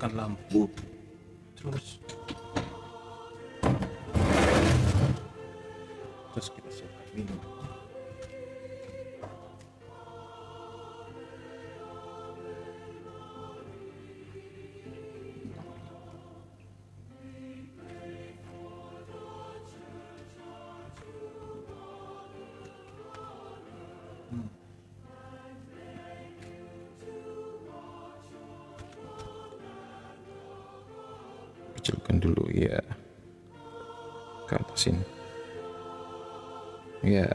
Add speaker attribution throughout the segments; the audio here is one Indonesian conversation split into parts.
Speaker 1: nyalakan lampu, terus kita siapkan minum. Kecilkan dulu ya, ke atasin ya.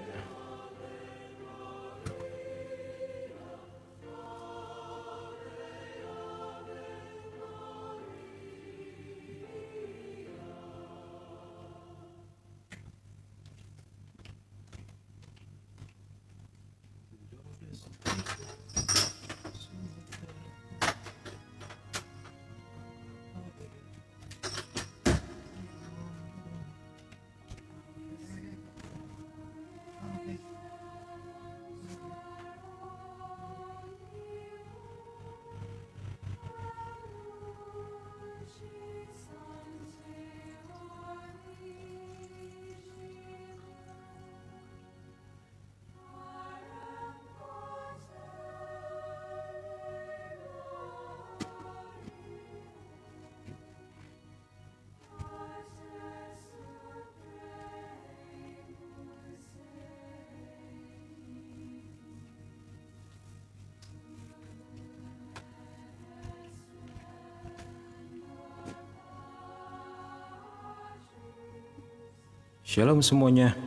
Speaker 1: Shalom semuanya.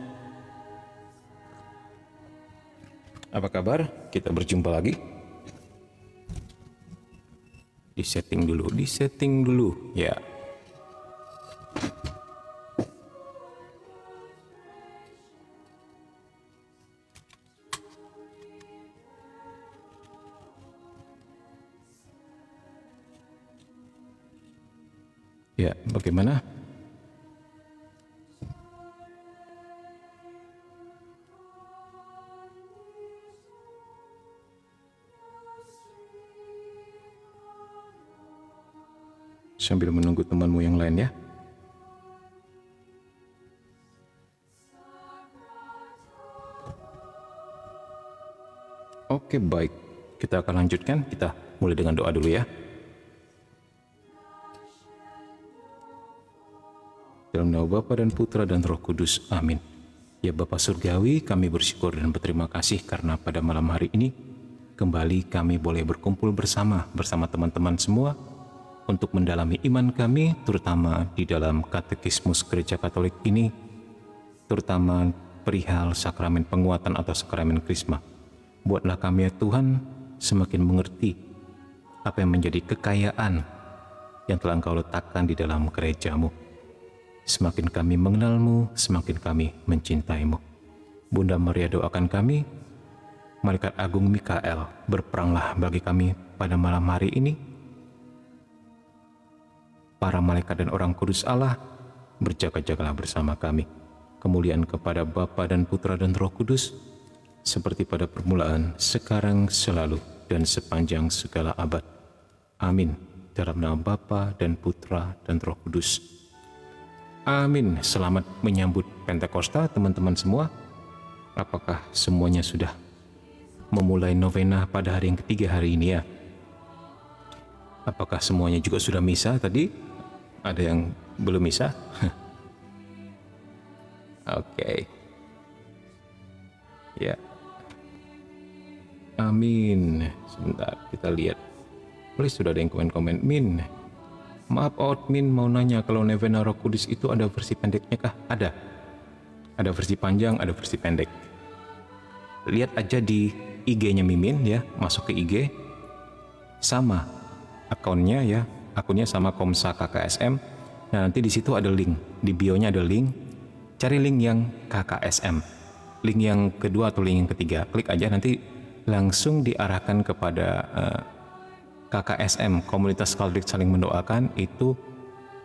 Speaker 1: Apa kabar? Kita berjumpa lagi. Disetting dulu ya. Ya, bagaimana? Sambil menunggu temanmu yang lain ya. Oke, baik. Kita akan lanjutkan. Kita mulai dengan doa dulu ya. Dalam nama Bapa dan Putra dan Roh Kudus. Amin. Ya Bapa Surgawi, kami bersyukur dan berterima kasih karena pada malam hari ini kembali kami boleh berkumpul bersama teman-teman semua untuk mendalami iman kami, terutama di dalam katekismus Gereja Katolik ini, terutama perihal sakramen penguatan atau sakramen krisma. Buatlah kami ya Tuhan semakin mengerti apa yang menjadi kekayaan yang telah Engkau letakkan di dalam gereja-Mu. Semakin kami mengenal-Mu, semakin kami mencintai-Mu. Bunda Maria doakan kami, Malaikat Agung Mikael berperanglah bagi kami pada malam hari ini. Para malaikat dan orang kudus Allah berjaga-jagalah bersama kami. Kemuliaan kepada Bapa dan Putra dan Roh Kudus, seperti pada permulaan, sekarang, selalu, dan sepanjang segala abad. Amin. Dalam nama Bapa dan Putra dan Roh Kudus. Amin. Selamat menyambut Pentakosta teman-teman semua. Apakah semuanya sudah memulai novena pada hari yang ketiga hari ini ya? Apakah semuanya juga sudah misa tadi? Ada yang belum misa? Oke. Ya. Amin. Sebentar, kita lihat. Please, sudah ada yang komen-komen. Min, maaf Min mau nanya, kalau novena Roh Kudus itu ada versi pendeknya kah? Ada. Ada versi panjang, ada versi pendek. Lihat aja di IG-nya Mimin ya, masuk ke IG. Sama akunnya ya. Akunnya sama Komsa KKSM. Nah, nanti di situ ada link, di bio-nya ada link. Cari link yang KKSM, link yang kedua atau link yang ketiga. Klik aja, nanti langsung diarahkan kepada KKSM, Komunitas Katolik Saling Mendoakan. Itu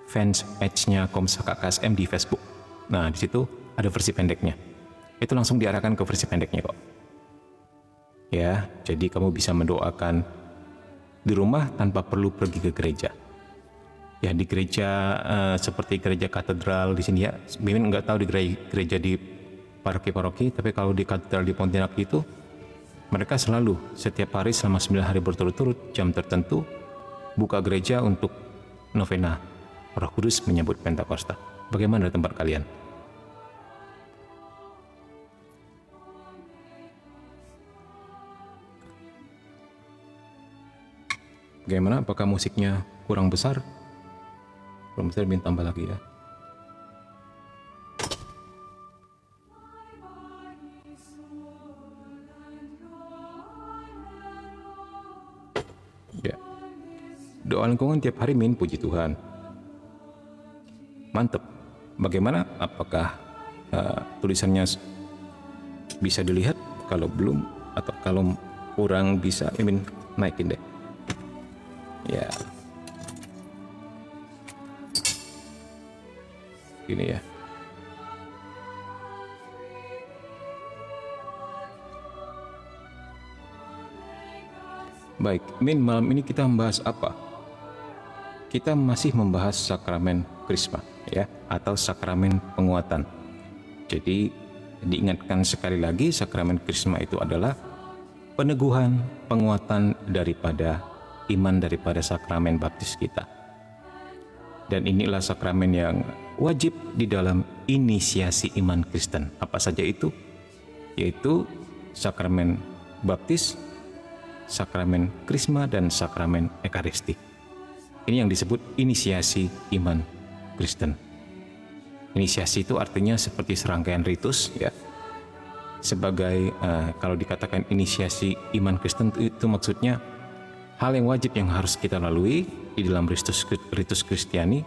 Speaker 1: fans page-nya Komsa KKSM di Facebook. Nah, di situ ada versi pendeknya. Itu langsung diarahkan ke versi pendeknya kok. Ya, jadi kamu bisa mendoakan di rumah tanpa perlu pergi ke gereja. Ya di gereja seperti gereja katedral di sini ya. Mimin nggak tahu di gereja di paroki-paroki, tapi kalau di katedral di Pontianak itu mereka selalu setiap hari selama 9 hari berturut-turut jam tertentu buka gereja untuk novena Roh Kudus menyambut Pentakosta. Bagaimana di tempat kalian? Bagaimana? Apakah musiknya kurang besar? Kurang besar, minta tambah lagi ya. Ya. Doa lingkungan tiap hari, Min, puji Tuhan. Mantep. Bagaimana? Apakah tulisannya bisa dilihat? Kalau belum atau kalau kurang bisa, Min naikin deh. Ya, gini ya. Baik, Min, malam ini kita membahas apa? Kita masih membahas sakramen Krisma, ya, atau sakramen penguatan. Jadi diingatkan sekali lagi, sakramen Krisma itu adalah peneguhan, penguatan daripada iman daripada sakramen baptis kita. Dan inilah sakramen yang wajib di dalam inisiasi iman Kristen. Apa saja itu? Yaitu sakramen baptis, sakramen Krisma, dan sakramen Ekaristi. Ini yang disebut inisiasi iman Kristen. Inisiasi itu artinya seperti serangkaian ritus, ya. Sebagai kalau dikatakan inisiasi iman Kristen itu maksudnya hal yang wajib yang harus kita lalui di dalam ritus Kristiani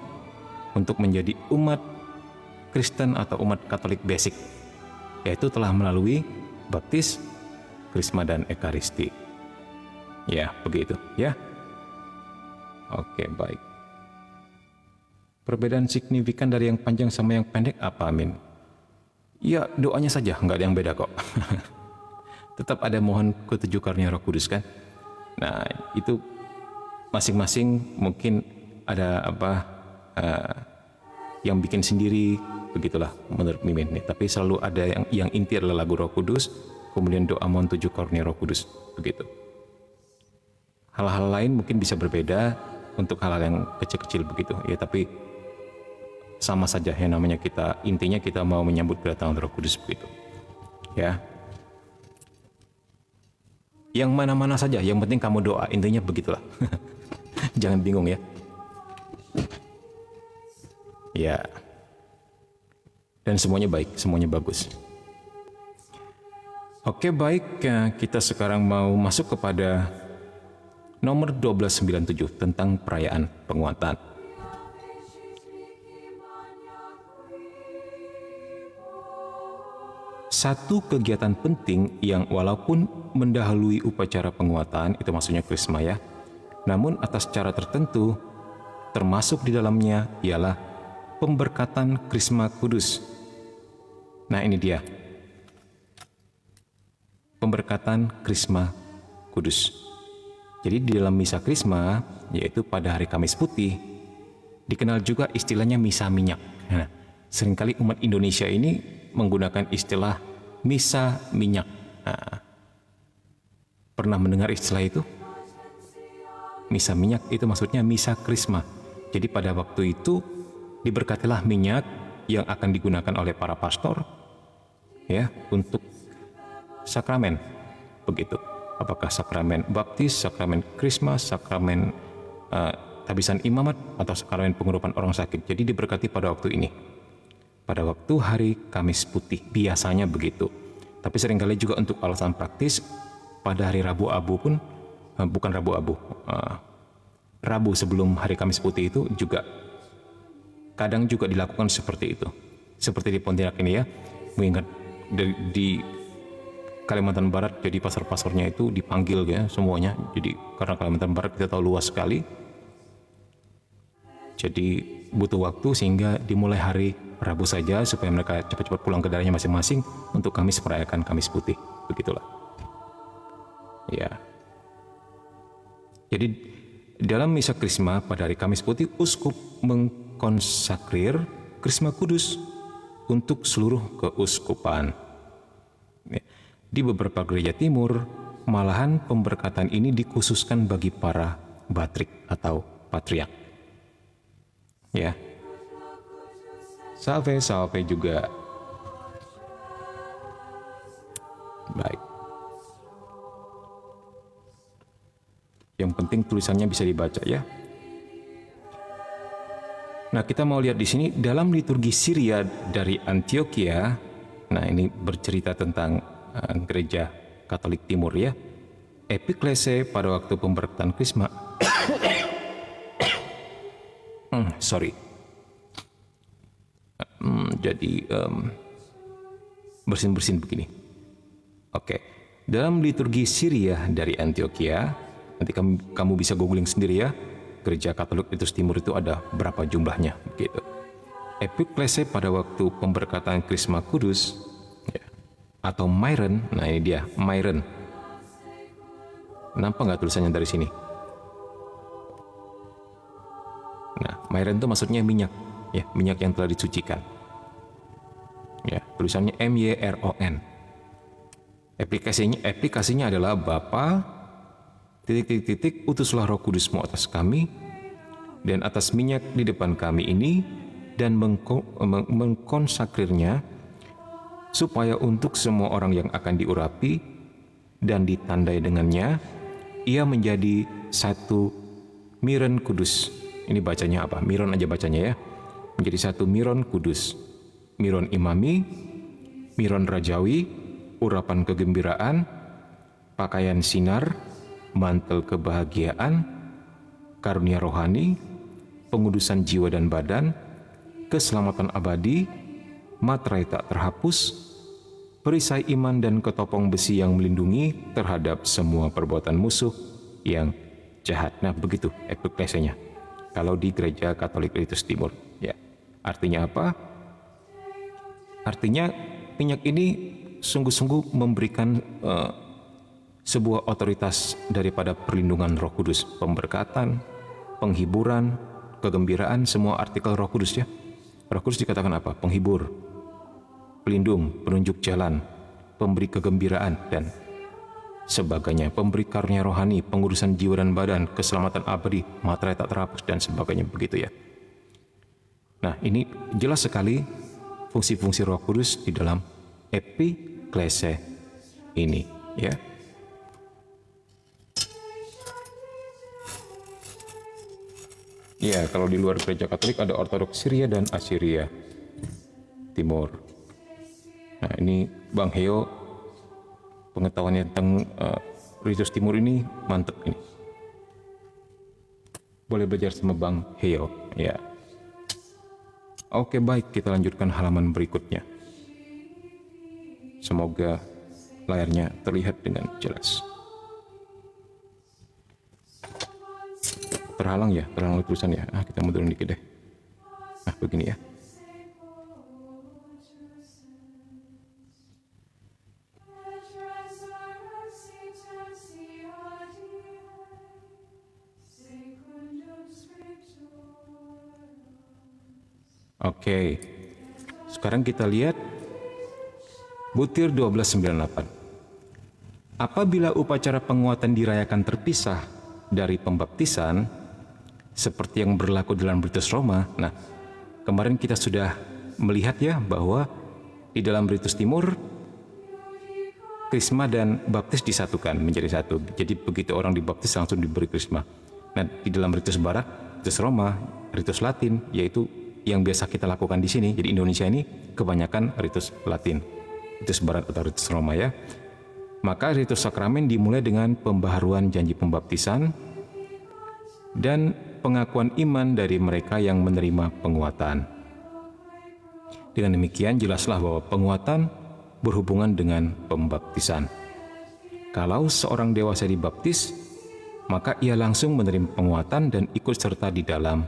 Speaker 1: untuk menjadi umat Kristen atau umat Katolik basic, yaitu telah melalui baptis, Krisma, dan Ekaristi. Ya, begitu ya. Oke, baik. Perbedaan signifikan dari yang panjang sama yang pendek apa, Amin? Ya, doanya saja, nggak ada yang beda kok. Tetap ada mohon ketujuh karunia Roh Kudus kan. Nah, itu masing-masing mungkin ada yang bikin sendiri, begitulah menurut Mimin nih. Tapi selalu ada yang inti adalah lagu Roh Kudus, kemudian doa mohon tujuh karunia Roh Kudus, begitu. Hal-hal lain mungkin bisa berbeda untuk hal-hal yang kecil-kecil begitu ya, tapi sama saja ya, namanya intinya kita mau menyambut kedatangan Roh Kudus begitu ya. Yang mana-mana saja, yang penting kamu doa, intinya begitulah. Jangan bingung ya. Ya. Dan semuanya baik, semuanya bagus. Oke, baik, kita sekarang mau masuk kepada nomor 1297 tentang perayaan penguatan. Satu kegiatan penting yang walaupun mendahului upacara penguatan, itu maksudnya Krisma ya, namun atas cara tertentu, termasuk di dalamnya ialah pemberkatan Krisma Kudus. Nah ini dia, pemberkatan Krisma Kudus. Jadi di dalam misa Krisma, yaitu pada hari Kamis Putih, dikenal juga istilahnya misa minyak. Nah, seringkali umat Indonesia ini menggunakan istilah misa minyak. Nah, pernah mendengar istilah itu? Misa minyak itu maksudnya misa Krisma. Jadi pada waktu itu diberkatilah minyak yang akan digunakan oleh para pastor ya untuk sakramen begitu. Apakah sakramen baptis, sakramen Krisma, sakramen tabisan imamat, atau sakramen pengurapan orang sakit. Jadi diberkati pada waktu ini, pada waktu hari Kamis Putih, biasanya begitu. Tapi seringkali juga untuk alasan praktis, pada hari Rabu Abu pun, bukan Rabu Abu, Rabu sebelum hari Kamis Putih itu juga kadang juga dilakukan seperti itu. Seperti di Pontianak ini ya, mengingat di Kalimantan Barat, jadi pasar-pasarnya itu dipanggil ya semuanya. Jadi karena Kalimantan Barat kita tahu luas sekali, jadi butuh waktu sehingga dimulai hari Rabu saja supaya mereka cepat-cepat pulang ke daerahnya masing-masing untuk Kamis merayakan Kamis Putih, begitulah. Ya. Jadi dalam misa Krisma pada hari Kamis Putih, uskup mengkonsakrir Krisma Kudus untuk seluruh keuskupan. Di beberapa gereja timur, malahan pemberkatan ini dikhususkan bagi para batrik atau patriark. Ya. Salve juga. Baik. Yang penting tulisannya bisa dibaca ya. Nah, kita mau lihat di sini dalam liturgi Syria dari Antioquia. Nah, ini bercerita tentang gereja Katolik Timur ya. Epiklese pada waktu pemberkatan Krisma. Jadi bersin-bersin begini. Oke. Dalam liturgi Syria dari Antioquia, nanti kamu bisa googling sendiri ya. Gereja Katolik Ritus Timur itu ada berapa jumlahnya gitu. Epiklese pada waktu pemberkatan Krisma Kudus ya, atau Myron. Nah, ini dia Myron. Nampak nggak tulisannya dari sini? Nah, Myron itu maksudnya minyak ya, minyak yang telah disucikan. Ya, tulisannya MYRON. Aplikasinya adalah Bapa utuslah Roh Kudus-Mu atas kami dan atas minyak di depan kami ini, dan mengkonsakrirnya supaya untuk semua orang yang akan diurapi dan ditandai dengannya, ia menjadi satu miron kudus. Ini bacanya apa? Miron aja bacanya ya. Menjadi satu miron kudus. Miron imami, miron rajawi, urapan kegembiraan, pakaian sinar, mantel kebahagiaan, karunia rohani, pengudusan jiwa dan badan, keselamatan abadi, materai tak terhapus, perisai iman dan ketopong besi yang melindungi terhadap semua perbuatan musuh yang jahat. Nah, begitu epiklesianya kalau di gereja Katolik Ritus Timur ya. Artinya apa? Artinya minyak ini sungguh-sungguh memberikan sebuah otoritas daripada perlindungan Roh Kudus, pemberkatan, penghiburan, kegembiraan, semua artikel Roh Kudus ya. Roh Kudus dikatakan apa? Penghibur, pelindung, penunjuk jalan, pemberi kegembiraan dan sebagainya, pemberi karunia rohani, pengurusan jiwa dan badan, keselamatan abadi, materai tak terhapus dan sebagainya, begitu ya. Nah, ini jelas sekali fungsi-fungsi Roh Kudus di dalam epiklese ini ya. Ya, kalau di luar gereja Katolik ada Ortodoks Syria dan Assyria Timur. Nah, ini Bang Heo pengetahuannya tentang Ritus Timur ini mantep ini. Boleh belajar sama Bang Heo ya. Oke, baik, kita lanjutkan halaman berikutnya. Semoga layarnya terlihat dengan jelas. Terhalang ya, terhalang tulisan ya. Kita mundurin dikit deh. Begini ya. Oke. Sekarang kita lihat butir 1298. Apabila upacara penguatan dirayakan terpisah dari pembaptisan, seperti yang berlaku dalam Ritus Roma. Nah, kemarin kita sudah melihat ya bahwa di dalam Ritus Timur, Krisma dan baptis disatukan menjadi satu. Jadi begitu orang dibaptis langsung diberi Krisma. Nah, di dalam Ritus Barat, Ritus Roma, Ritus Latin, yaitu yang biasa kita lakukan di sini. Jadi Indonesia ini kebanyakan Ritus Latin, Ritus Barat atau Ritus Roma ya. Maka Ritus Sakramen dimulai dengan pembaharuan janji pembaptisan dan pengakuan iman dari mereka yang menerima penguatan. Dengan demikian jelaslah bahwa penguatan berhubungan dengan pembaptisan. Kalau seorang dewasa dibaptis, maka ia langsung menerima penguatan dan ikut serta di dalam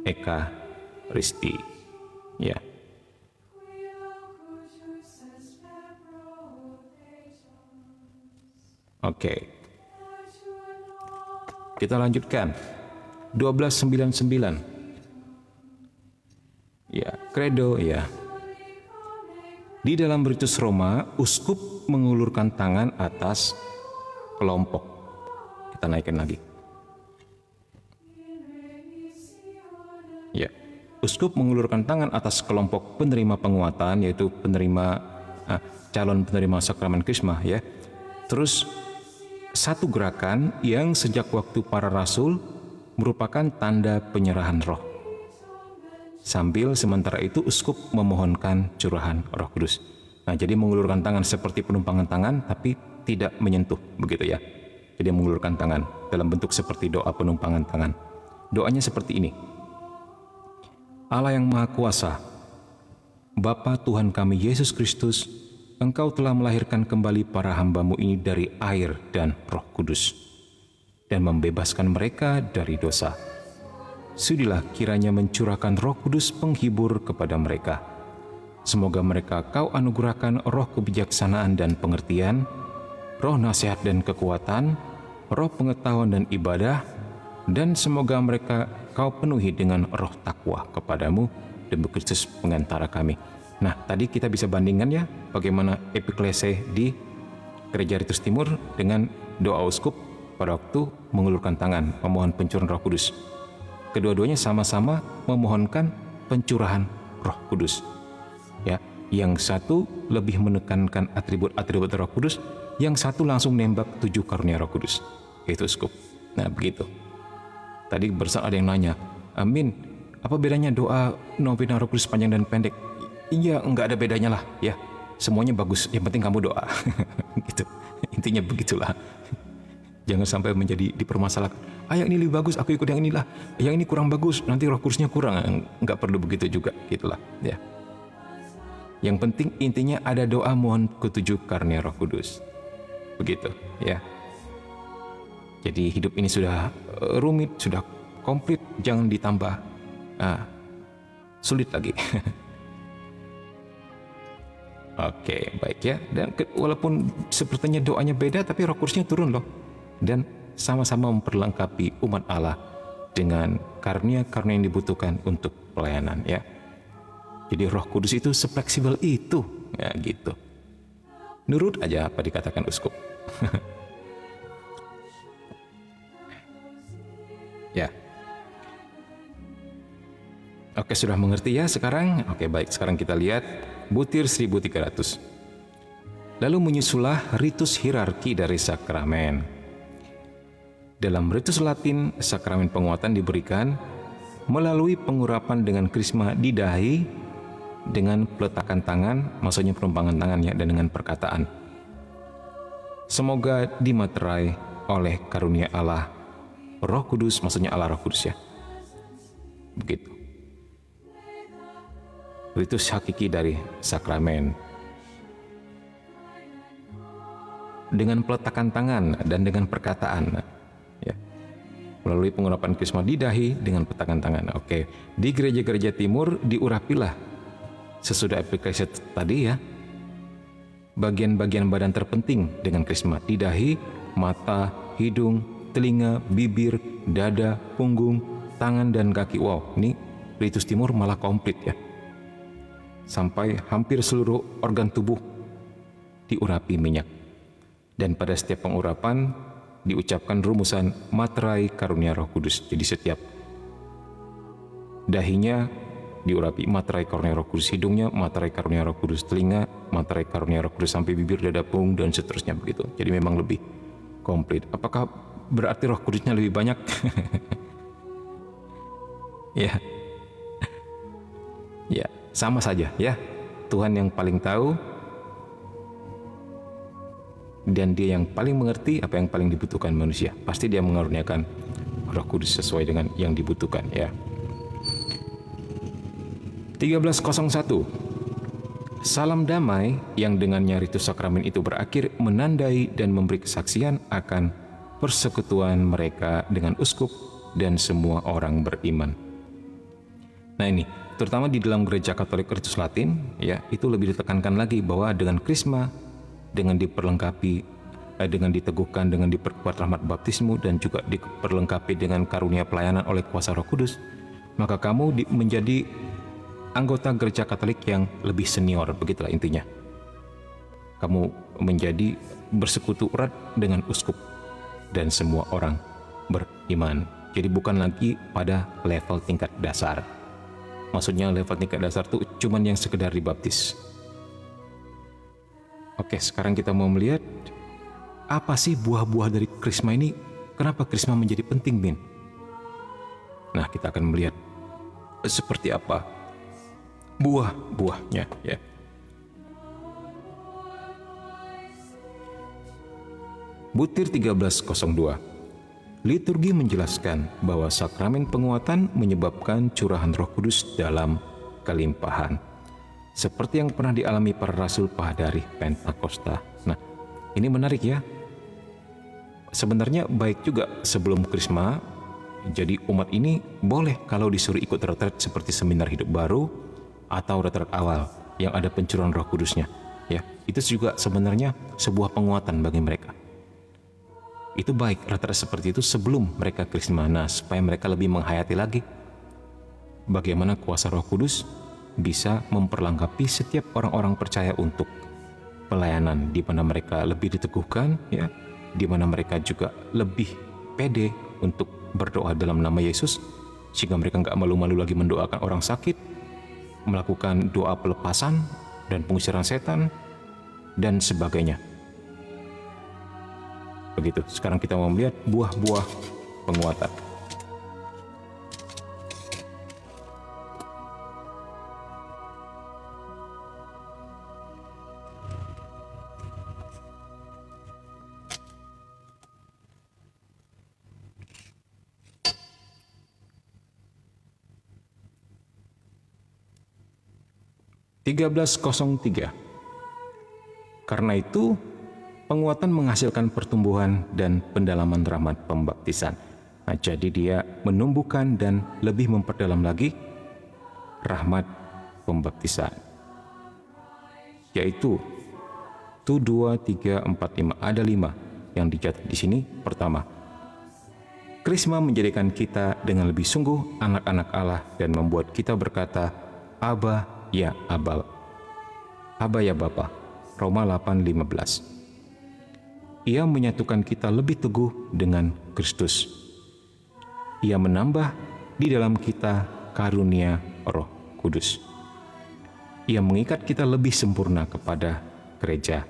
Speaker 1: Ekaristi. Ya. Oke. Kita lanjutkan. 1299. Ya, credo ya. Di dalam ritus Roma, uskup mengulurkan tangan atas kelompok. Kita naikkan lagi. Ya, uskup mengulurkan tangan atas kelompok penerima penguatan, yaitu calon penerima sakramen Krisma ya. Terus satu gerakan yang sejak waktu para rasul merupakan tanda penyerahan roh. Sambil sementara itu uskup memohonkan curahan Roh Kudus. Nah, jadi mengulurkan tangan seperti penumpangan tangan tapi tidak menyentuh, begitu ya. Jadi mengulurkan tangan dalam bentuk seperti doa penumpangan tangan. Doanya seperti ini. Allah yang Maha Kuasa, Bapa Tuhan kami Yesus Kristus, Engkau telah melahirkan kembali para hamba-Mu ini dari air dan Roh Kudus, dan membebaskan mereka dari dosa. Sudilah kiranya mencurahkan Roh Kudus penghibur kepada mereka. Semoga mereka Kau anugerahkan roh kebijaksanaan dan pengertian, roh nasihat dan kekuatan, roh pengetahuan dan ibadah, dan semoga mereka Kau penuhi dengan roh takwa kepadamu demi Kristus pengantara kami. Nah, tadi kita bisa bandingkan ya bagaimana epiklese di Gereja Ritus Timur dengan doa uskup pada waktu mengulurkan tangan memohon pencurahan Roh Kudus. Kedua-duanya sama-sama memohonkan pencurahan Roh Kudus. Ya, yang satu lebih menekankan atribut-atribut Roh Kudus, yang satu langsung nembak 7 karunia Roh Kudus, yaitu uskup. Nah, begitu. Tadi ada yang nanya, Amin, apa bedanya doa novena Roh Kudus panjang dan pendek? Iya, enggak ada bedanya lah ya. Semuanya bagus, yang penting kamu doa. Gitu. Intinya begitulah. Jangan sampai menjadi dipermasalahkan. Yang ini lebih bagus, aku ikut yang inilah. Yang ini kurang bagus, nanti Roh Kudusnya kurang. Enggak perlu begitu juga, gitulah ya. Yang penting intinya ada doa mohon ke-7 karunia Roh Kudus. Begitu ya. Jadi hidup ini sudah rumit, sudah komplit, jangan ditambah sulit lagi. Oke, baik ya. Dan walaupun sepertinya doanya beda, tapi Roh Kudusnya turun loh. Dan sama-sama memperlengkapi umat Allah dengan karunia-karunia yang dibutuhkan untuk pelayanan ya. Jadi Roh Kudus itu sefleksibel itu, ya gitu. Nurut aja apa dikatakan uskup. Ya. Oke, sudah mengerti ya sekarang? Oke, baik. Sekarang kita lihat butir 1300. Lalu menyusulah ritus hierarki dari sakramen. Dalam ritus Latin, sakramen penguatan diberikan melalui pengurapan dengan krisma di dahi, dengan peletakan tangan, maksudnya penumpangan tangan ya, dan dengan perkataan. Semoga dimaterai oleh karunia Allah Roh Kudus, maksudnya Allah Roh Kudus ya. Begitu. Ritus hakiki dari sakramen. Dengan peletakan tangan dan dengan perkataan ya. Melalui pengurapan krisma di dahi dengan peletakan tangan. Oke. Di gereja-gereja timur diurapilah sesudah epiklesi tadi ya. Bagian-bagian badan terpenting dengan krisma di dahi, mata, hidung, telinga, bibir, dada, punggung, tangan, dan kaki. Wow, ini ritus timur malah komplit ya. Sampai hampir seluruh organ tubuh diurapi minyak. Dan pada setiap pengurapan diucapkan rumusan materai karunia Roh Kudus. Jadi setiap dahinya diurapi materai karunia Roh Kudus, hidungnya materai karunia Roh Kudus, telinga materai karunia Roh Kudus, sampai bibir, dada, punggung, dan seterusnya begitu. Jadi memang lebih komplit. Apakah berarti Roh Kudusnya lebih banyak? Ya. Ya, sama saja ya. Tuhan yang paling tahu dan Dia yang paling mengerti apa yang paling dibutuhkan manusia. Pasti Dia mengaruniakan Roh Kudus sesuai dengan yang dibutuhkan ya. 1301. Salam damai yang dengannya ritus sakramen itu berakhir menandai dan memberi kesaksian akan persekutuan mereka dengan uskup dan semua orang beriman. Nah ini, terutama di dalam gereja Katolik ritus Latin, ya itu lebih ditekankan lagi bahwa dengan krisma, dengan diperlengkapi dengan diteguhkan, dengan diperkuat rahmat baptismu, dan juga diperlengkapi dengan karunia pelayanan oleh kuasa Roh Kudus, maka kamu menjadi anggota gereja Katolik yang lebih senior, begitulah intinya. Kamu menjadi bersekutu erat dengan uskup dan semua orang beriman. Jadi bukan lagi pada level tingkat dasar. Maksudnya level tingkat dasar itu cuman yang sekedar dibaptis. Oke, sekarang kita mau melihat apa sih buah-buah dari Krisma ini? Kenapa Krisma menjadi penting, Min? Nah, kita akan melihat seperti apa buah-buahnya, ya. Butir 1302. Liturgi menjelaskan bahwa sakramen penguatan menyebabkan curahan Roh Kudus dalam kelimpahan, seperti yang pernah dialami para rasul pada hari Pentakosta. Nah, ini menarik ya. Sebenarnya baik juga sebelum Krisma, jadi umat ini boleh kalau disuruh ikut retret seperti seminar hidup baru atau retret awal yang ada pencurahan Roh Kudusnya. Ya, itu juga sebenarnya sebuah penguatan bagi mereka. Itu baik retret seperti itu sebelum mereka Krisma, supaya mereka lebih menghayati lagi bagaimana kuasa Roh Kudus bisa memperlengkapi setiap orang-orang percaya untuk pelayanan, di mana mereka lebih diteguhkan, ya, di mana mereka juga lebih pede untuk berdoa dalam nama Yesus, sehingga mereka nggak malu-malu lagi mendoakan orang sakit, melakukan doa pelepasan dan pengusiran setan dan sebagainya. Begitu. Sekarang kita mau melihat buah-buah penguatan. (1303) Karena itu, penguatan menghasilkan pertumbuhan dan pendalaman rahmat pembaptisan. Nah, jadi dia menumbuhkan dan lebih memperdalam lagi rahmat pembaptisan. Yaitu 1, 2, 3, 4, 5. Ada 5 yang dicatat di sini. Pertama, Krisma menjadikan kita dengan lebih sungguh anak-anak Allah dan membuat kita berkata, Aba ya Abba, Aba ya Bapa. Roma 8:15. Ia menyatukan kita lebih teguh dengan Kristus. Ia menambah di dalam kita karunia Roh Kudus. Ia mengikat kita lebih sempurna kepada gereja.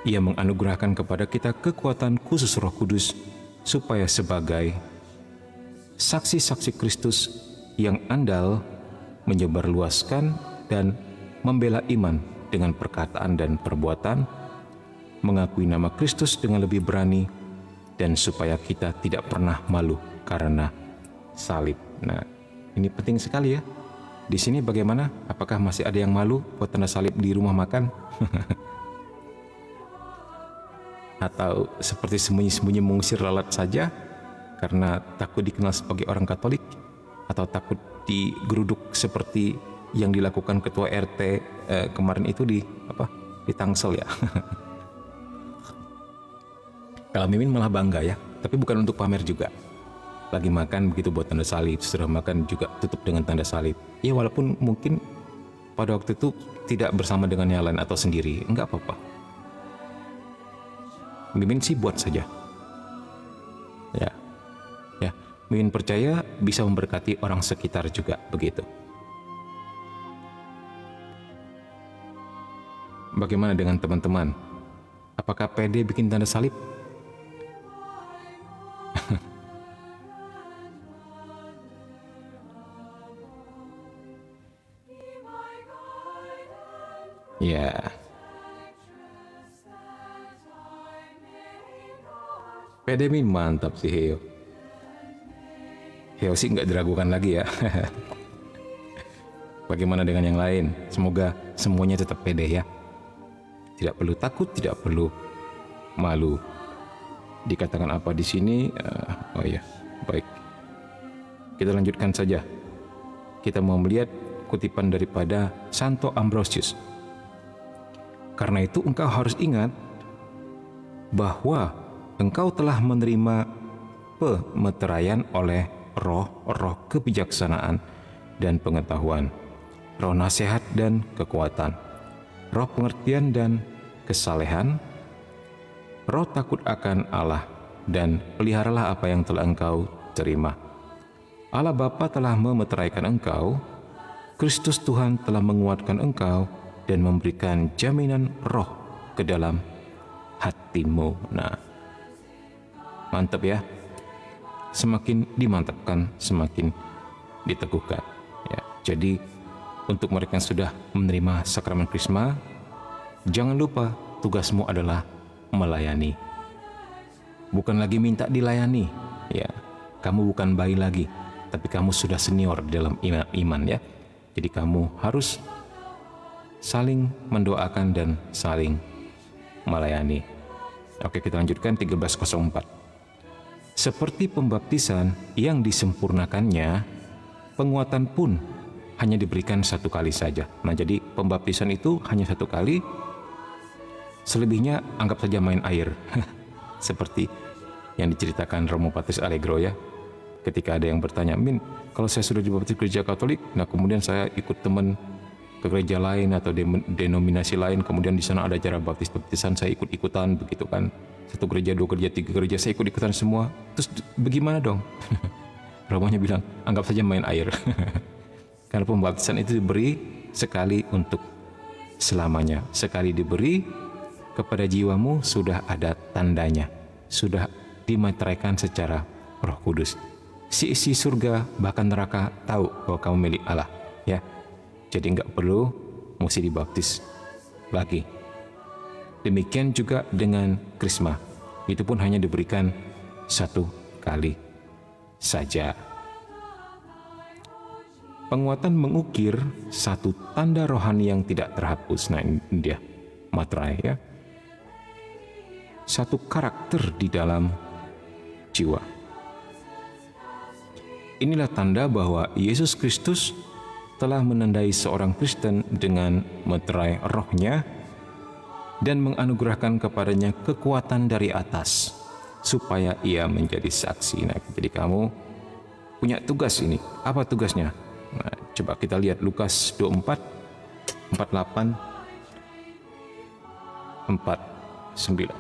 Speaker 1: Ia menganugerahkan kepada kita kekuatan khusus Roh Kudus supaya sebagai saksi-saksi Kristus yang andal menyebarluaskan dan membela iman dengan perkataan dan perbuatan, mengakui nama Kristus dengan lebih berani, dan supaya kita tidak pernah malu karena salib. Nah, ini penting sekali ya. Di sini bagaimana? Apakah masih ada yang malu buat tanda salib di rumah makan? Atau seperti sembunyi-sembunyi mengusir lalat saja karena takut dikenal sebagai orang Katolik? Atau takut digeruduk seperti yang dilakukan ketua RT kemarin itu di Tangsel ya? Kalau Mimin malah bangga ya, tapi bukan untuk pamer juga. Lagi makan begitu buat tanda salib, setelah makan juga tutup dengan tanda salib. Ya walaupun mungkin pada waktu itu tidak bersama dengan yang lain atau sendiri, enggak apa-apa. Mimin sih buat saja. Ya, Mimin percaya bisa memberkati orang sekitar juga begitu. Bagaimana dengan teman-teman? Apakah pede bikin tanda salib? Ya. Pede Min, mantap sih Heo. Heo sih nggak diragukan lagi ya. Bagaimana dengan yang lain? Semoga semuanya tetap pede ya. Tidak perlu takut, tidak perlu malu. Dikatakan apa di sini? Oh ya, baik. Kita lanjutkan saja. Kita mau melihat kutipan daripada Santo Ambrosius. Karena itu engkau harus ingat bahwa engkau telah menerima pemeteraian oleh roh kebijaksanaan dan pengetahuan, roh nasihat dan kekuatan, roh pengertian dan kesalehan, roh takut akan Allah, dan peliharalah apa yang telah engkau terima. Allah Bapa telah memeteraikan engkau, Kristus Tuhan telah menguatkan engkau dan memberikan jaminan roh ke dalam hatimu. Nah, mantap ya. Semakin dimantapkan, semakin diteguhkan. Ya, jadi untuk mereka yang sudah menerima sakramen Krisma, jangan lupa tugasmu adalah melayani. Bukan lagi minta dilayani, ya. Kamu bukan bayi lagi, tapi kamu sudah senior dalam iman ya. Jadi kamu harus saling mendoakan dan saling melayani. Oke, kita lanjutkan 1304. Seperti pembaptisan yang disempurnakannya, penguatan pun hanya diberikan satu kali saja. Nah, jadi pembaptisan itu hanya satu kali, selebihnya anggap saja main air. Seperti yang diceritakan Romo Patris Allegro ya. Ketika ada yang bertanya, Min, kalau saya sudah dibaptis gereja Katolik, nah kemudian saya ikut teman ke gereja lain atau denominasi lain, kemudian di sana ada acara baptisan, saya ikut-ikutan begitu kan. Satu gereja, dua gereja, tiga gereja, saya ikut-ikutan semua. Terus bagaimana dong? Romonya bilang, anggap saja main air. Karena pembaptisan itu diberi sekali untuk selamanya. Sekali diberi, kepada jiwamu sudah ada tandanya. Sudah dimeteraikan secara Roh Kudus. Si isi surga bahkan neraka tahu bahwa kamu milik Allah. Ya, jadi nggak perlu mesti dibaptis lagi. Demikian juga dengan Krisma, itu pun hanya diberikan satu kali saja. Penguatan mengukir satu tanda rohani yang tidak terhapus. Nah, ini dia materai ya. Satu karakter di dalam jiwa. Inilah tanda bahwa Yesus Kristus telah menandai seorang Kristen dengan meterai rohnya dan menganugerahkan kepadanya kekuatan dari atas supaya ia menjadi saksi. Nah, jadi kamu punya tugas ini. Apa tugasnya? Nah, coba kita lihat Lukas 24, 48, 49.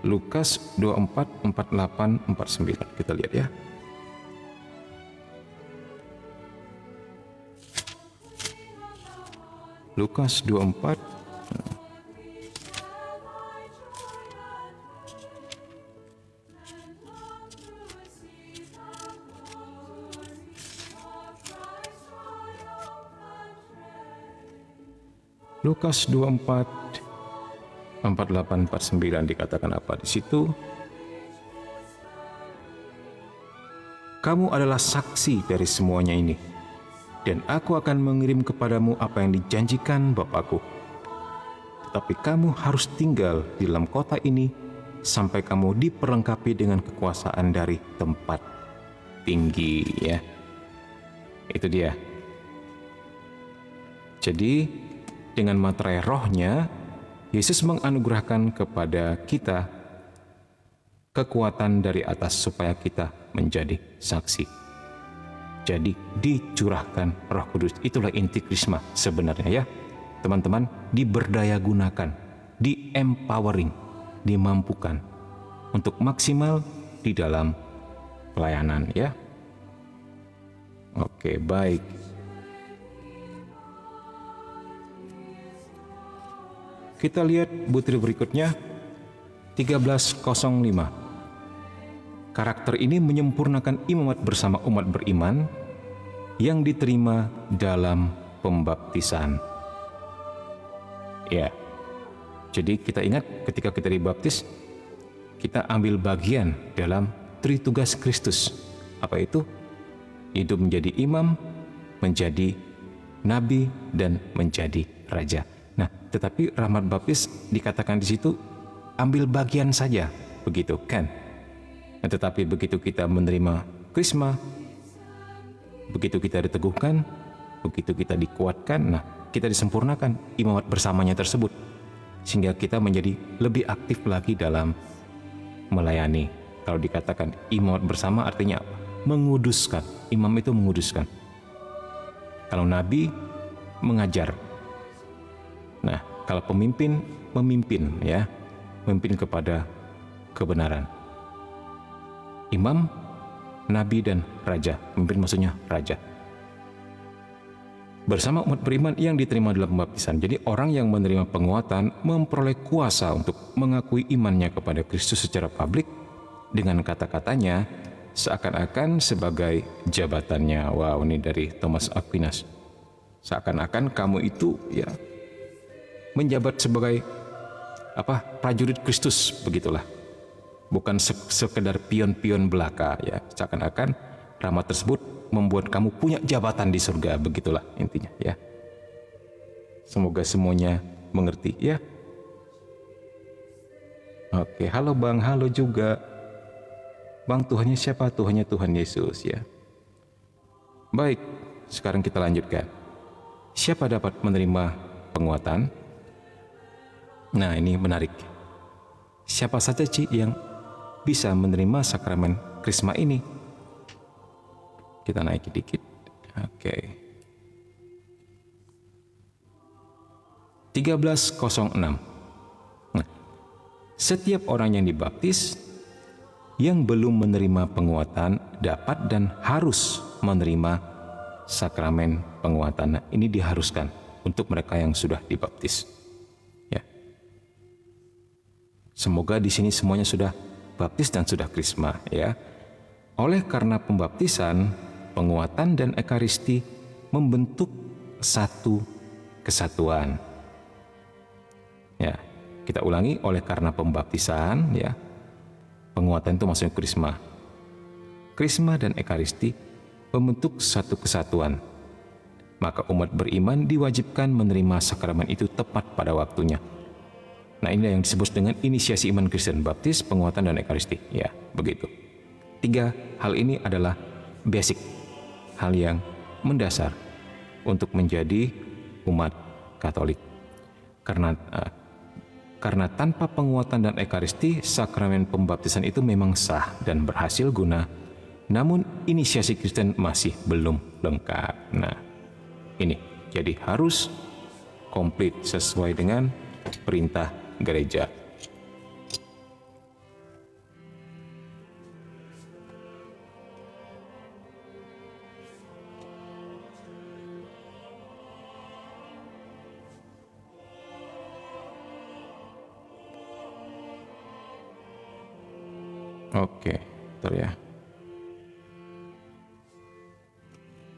Speaker 1: Lukas 24, 48, 49. Kita lihat ya. Lukas 24 Lukas 24 48 49 dikatakan apa di situ? Kamu adalah saksi dari semuanya ini, dan aku akan mengirim kepadamu apa yang dijanjikan Bapakku. Tetapi kamu harus tinggal di dalam kota ini sampai kamu diperlengkapi dengan kekuasaan dari tempat tinggi ya. Itu dia. Jadi dengan materai rohnya, Yesus menganugerahkan kepada kita kekuatan dari atas supaya kita menjadi saksi. Jadi dicurahkan Roh Kudus. Itulah inti Krisma sebenarnya ya. Teman-teman, diberdaya gunakan, di-empowering, dimampukan untuk maksimal di dalam pelayanan ya. Oke, baik. Kita lihat butir berikutnya 1305. Karakter ini menyempurnakan imamat bersama umat beriman yang diterima dalam pembaptisan. Ya, jadi kita ingat ketika kita dibaptis, kita ambil bagian dalam tritugas Kristus. Apa itu? Hidup menjadi imam, menjadi nabi, dan menjadi raja. Nah, tetapi rahmat baptis dikatakan di situ ambil bagian saja, begitu kan? Nah, tetapi begitu kita menerima Krisma, begitu kita diteguhkan, begitu kita dikuatkan, nah kita disempurnakan imamat bersamanya tersebut, sehingga kita menjadi lebih aktif lagi dalam melayani. Kalau dikatakan imamat bersama artinya apa? Menguduskan. Imam itu menguduskan. Kalau nabi mengajar. Nah, kalau pemimpin memimpin, ya, memimpin kepada kebenaran. Imam, nabi dan raja. Pemimpin maksudnya raja. Bersama umat beriman yang diterima dalam pembaptisan. Jadi orang yang menerima penguatan memperoleh kuasa untuk mengakui imannya kepada Kristus secara publik dengan kata-katanya seakan-akan sebagai jabatannya. Wow, ini dari Thomas Aquinas. Seakan-akan kamu itu ya menjabat sebagai apa? Prajurit Kristus, begitulah. Bukan sekedar pion-pion belaka, ya. Seakan-akan rahmat tersebut membuat kamu punya jabatan di surga, begitulah intinya, ya. Semoga semuanya mengerti, ya. Oke, halo Bang, halo juga. Bang, Tuhannya siapa? Tuhannya Tuhan Yesus, ya. Baik, sekarang kita lanjutkan. Siapa dapat menerima penguatan? Nah, ini menarik. Siapa saja Ci yang bisa menerima sakramen Krisma ini? Kita naik dikit. Oke. 1306. Nah, setiap orang yang dibaptis yang belum menerima penguatan dapat dan harus menerima sakramen penguatan. Nah, ini diharuskan untuk mereka yang sudah dibaptis. Ya. Semoga di sini semuanya sudah baptis dan sudah krisma, ya. Oleh karena pembaptisan, penguatan dan ekaristi membentuk satu kesatuan. Ya, kita ulangi, oleh karena pembaptisan, ya, penguatan itu maksudnya krisma. Krisma dan ekaristi membentuk satu kesatuan. Maka umat beriman diwajibkan menerima sakramen itu tepat pada waktunya. Nah, inilah yang disebut dengan inisiasi iman Kristen, baptis, penguatan, dan ekaristi. Ya, begitu. 3 hal ini adalah basic, hal yang mendasar untuk menjadi umat Katolik. Karena tanpa penguatan dan ekaristi, sakramen pembaptisan itu memang sah dan berhasil guna, namun inisiasi Kristen masih belum lengkap. Nah, ini jadi harus komplit sesuai dengan perintah gereja. Oke, bentar ya.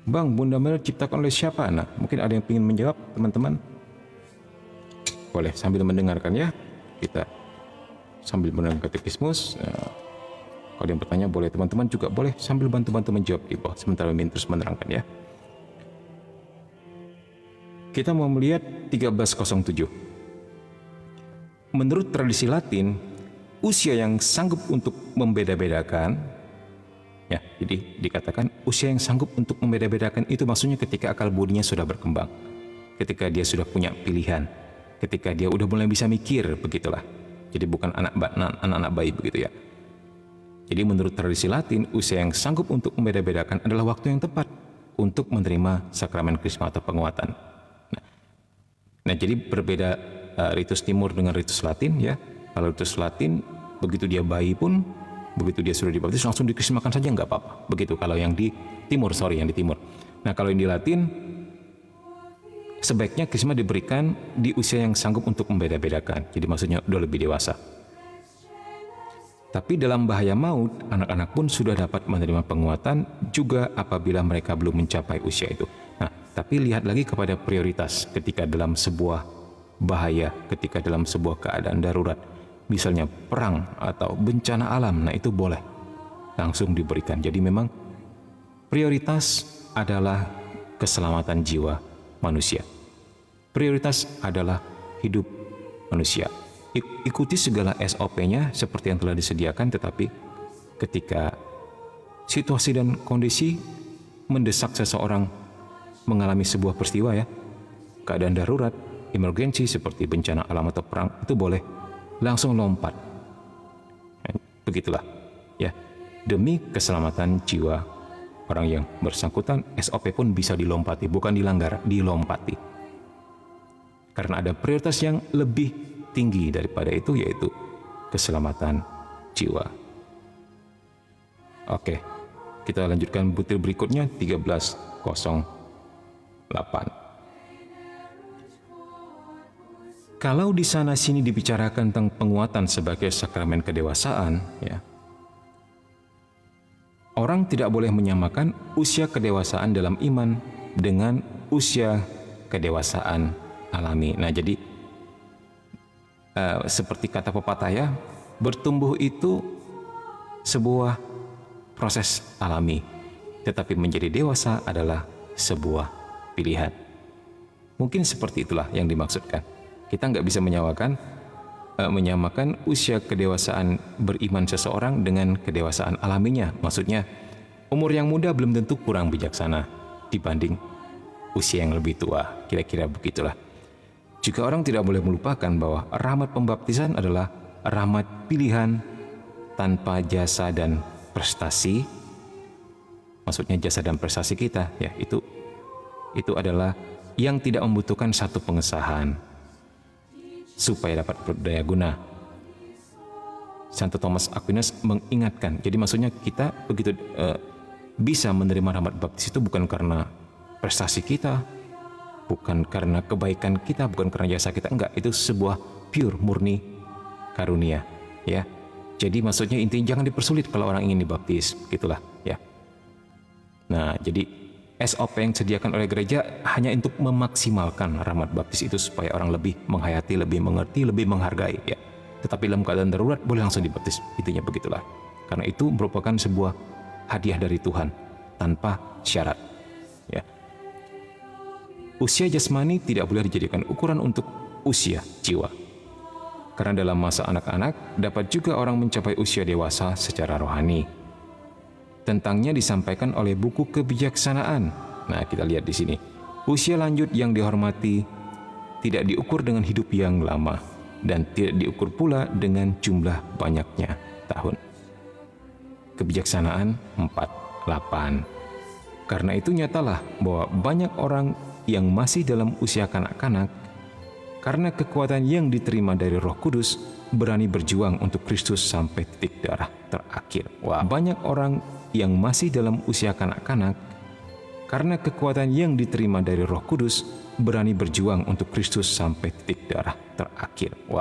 Speaker 1: Bang, Bunda Mel diciptakan oleh siapa? Nah, mungkin ada yang ingin menjawab, teman-teman. Boleh sambil mendengarkan, ya. Kita sambil mendengar katekismus. Kalau ada yang bertanya, boleh. Teman-teman juga boleh sambil bantu-bantu menjawab di bawah. Sementara Mimin terus menerangkan, ya. Kita mau melihat 1307. Menurut tradisi Latin, usia yang sanggup untuk membeda-bedakan, ya, jadi dikatakan usia yang sanggup untuk membeda-bedakan itu maksudnya ketika akal budinya sudah berkembang, ketika dia sudah punya pilihan, ketika dia udah mulai bisa mikir, begitulah. Jadi bukan anak-anak bayi, begitu ya. Jadi menurut tradisi Latin, usia yang sanggup untuk membeda-bedakan adalah waktu yang tepat untuk menerima sakramen krisma atau penguatan. Nah, jadi berbeda ritus Timur dengan ritus Latin, ya. Kalau ritus Latin, begitu dia bayi pun, begitu dia sudah dibaptis langsung dikrismakan saja, nggak apa-apa. Begitu kalau yang di Timur, yang di Timur. Nah, kalau yang di Latin, sebaiknya krisma diberikan di usia yang sanggup untuk membeda-bedakan. Jadi maksudnya udah lebih dewasa. Tapi dalam bahaya maut, anak-anak pun sudah dapat menerima penguatan juga apabila mereka belum mencapai usia itu. Nah, tapi lihat lagi kepada prioritas ketika dalam sebuah bahaya, ketika dalam sebuah keadaan darurat, misalnya perang atau bencana alam, nah itu boleh langsung diberikan. Jadi memang prioritas adalah keselamatan jiwa manusia. Prioritas adalah hidup manusia. Ikuti segala SOP-nya seperti yang telah disediakan, tetapi ketika situasi dan kondisi mendesak seseorang mengalami sebuah peristiwa, ya, keadaan darurat, emergensi seperti bencana alam atau perang, itu boleh langsung lompat. Begitulah ya, demi keselamatan jiwa orang yang bersangkutan, SOP pun bisa dilompati, bukan dilanggar, dilompati. Karena ada prioritas yang lebih tinggi daripada itu, yaitu keselamatan jiwa. Oke, kita lanjutkan butir berikutnya, 1308. Kalau di sana sini dibicarakan tentang penguatan sebagai sakramen kedewasaan, ya, orang tidak boleh menyamakan usia kedewasaan dalam iman dengan usia kedewasaan alami. Nah, jadi seperti kata pepatah ya, bertumbuh itu sebuah proses alami, tetapi menjadi dewasa adalah sebuah pilihan. Mungkin seperti itulah yang dimaksudkan. Kita nggak bisa menyamakan usia kedewasaan beriman seseorang dengan kedewasaan alaminya. Maksudnya, umur yang muda belum tentu kurang bijaksana dibanding usia yang lebih tua. Kira-kira begitulah. Juga orang tidak boleh melupakan bahwa rahmat pembaptisan adalah rahmat pilihan tanpa jasa dan prestasi. Maksudnya jasa dan prestasi kita, ya, itu adalah yang tidak membutuhkan satu pengesahan supaya dapat berdaya guna. Santo Thomas Aquinas mengingatkan, jadi maksudnya kita begitu bisa menerima rahmat baptis itu bukan karena prestasi kita, bukan karena kebaikan kita, bukan karena jasa kita, enggak, itu sebuah pure, murni karunia, ya. Jadi maksudnya intinya jangan dipersulit kalau orang ingin dibaptis, gitulah, ya. Nah, jadi SOP yang disediakan oleh gereja hanya untuk memaksimalkan rahmat baptis itu supaya orang lebih menghayati, lebih mengerti, lebih menghargai, ya. Tetapi dalam keadaan darurat boleh langsung dibaptis, intinya begitulah. Karena itu merupakan sebuah hadiah dari Tuhan tanpa syarat, ya. Usia jasmani tidak boleh dijadikan ukuran untuk usia jiwa. Karena dalam masa anak-anak dapat juga orang mencapai usia dewasa secara rohani. Tentangnya disampaikan oleh buku kebijaksanaan. Nah, kita lihat di sini. Usia lanjut yang dihormati tidak diukur dengan hidup yang lama dan tidak diukur pula dengan jumlah banyaknya tahun. Kebijaksanaan 4:8. Karena itu nyatalah bahwa banyak orang yang masih dalam usia kanak-kanak karena kekuatan yang diterima dari Roh Kudus berani berjuang untuk Kristus sampai titik darah terakhir. Wah, banyak orang yang masih dalam usia kanak-kanak karena kekuatan yang diterima dari Roh Kudus berani berjuang untuk Kristus sampai titik darah terakhir. Wah.